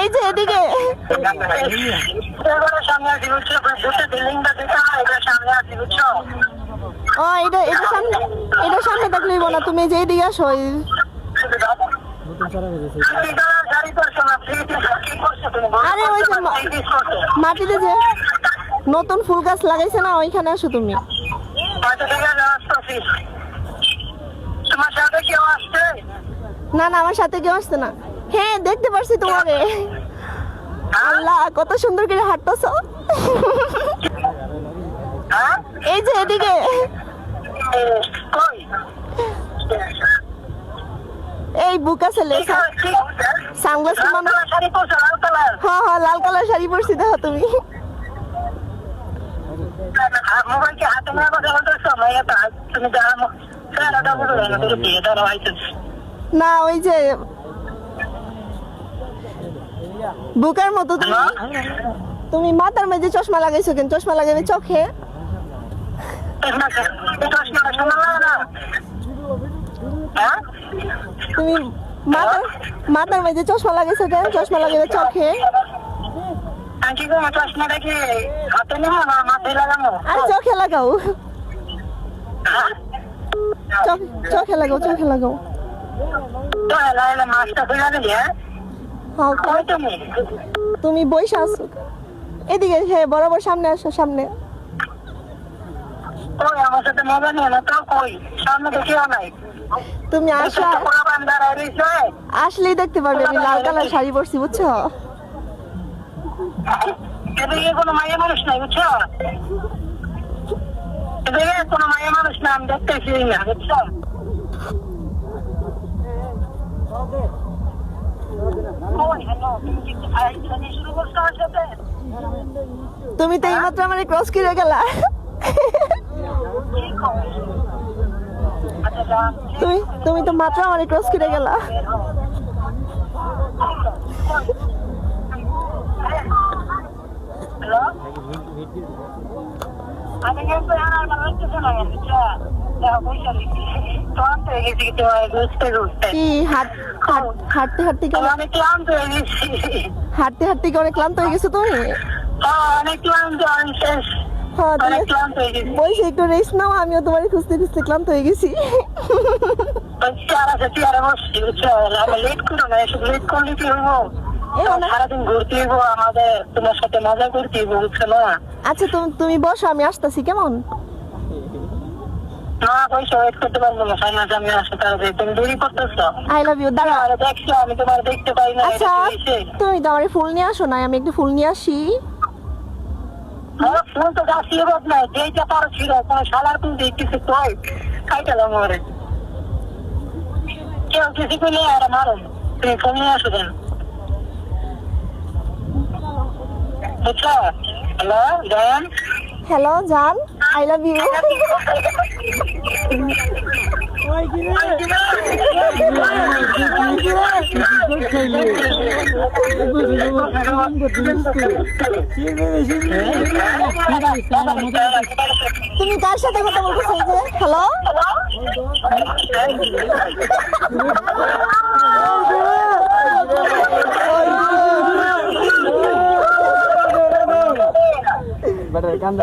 এই যে এদিকে। ও এটা সামনে, এটা সামনে থাকলেই না, তুমি যে এদিকে আসো। আরে ওই যে মাটিতে যে নতুন ফুল গাছ লাগাইছে না, ওইখানে আসো তুমি। না না, আমার সাথে কেউ আসছে না। হ্যাঁ দেখতে পারছি তোমারে। আল্লাহ কত সুন্দর করে হাঁটতেছো। এই যে এদিকে। এই বুকা ছেলে সানগ্লাস, হ্যাঁ হ্যাঁ লাল কালার শাড়ি পরছি, দেখো তুমি। না ওই যে বুকার মতো তুমি মাথার মাঝে চশমা লাগাইছো কেন? চশমা লাগাইবে চোখে। তুমি মাথার মাঝে চশমা লাগাইছো কেন? চশমা লাগাইবে চোখে। আর চোখে লাগাও, চোখে লাগাও, চোখে লাগাও। তুমি বইসা আসো এদিকে। হ্যাঁ বরাবর সামনে আসো, সামনে। তুমি আসলেই দেখতে পারবে আমি লাল কালার শাড়ি পরছি, বুঝছো? কোনো মায়ের মানুষ নাই, বুঝছো? কোনো মায়ের মানুষ না, আমি দেখতেছি না, বুঝছো? তুমি তো এইমাত্র আমার ক্রস করে গেলা। তুমি তো মাত্র আমার ক্রস করে গেলা। কি হাঁটতে হাঁটতে কি অনেক ক্লান্ত হয়ে গেছো তুমি? বলছি একটু রেস্ট নাও, আমিও তোমার খুঁজতে খুঁজতে ক্লান্ত হয়ে গেছি। আচ্ছা তুমি বসো, আমি আসতেছি, কেমন? I love you. দাঁড়াও, আচ্ছা তুমি তো আমার ফুল নিয়ে আসো না, আমি একটু ফুল নিয়ে আসি। ফুল তো গাছই নাই, যেইটা পারো ছিল শালার ফুল দেখতেছি তো খাইটালাম ওরে। কেউ কিছু করলে আর মারো, তুমি ফুল নিয়ে আসো কেন? বুঝছো? হ্যালো জান। হ্যালো জান, আই লাভ ইউ। তুমি কার সাথে কথা বলতেছো? যে হ্যালো, Bener kan?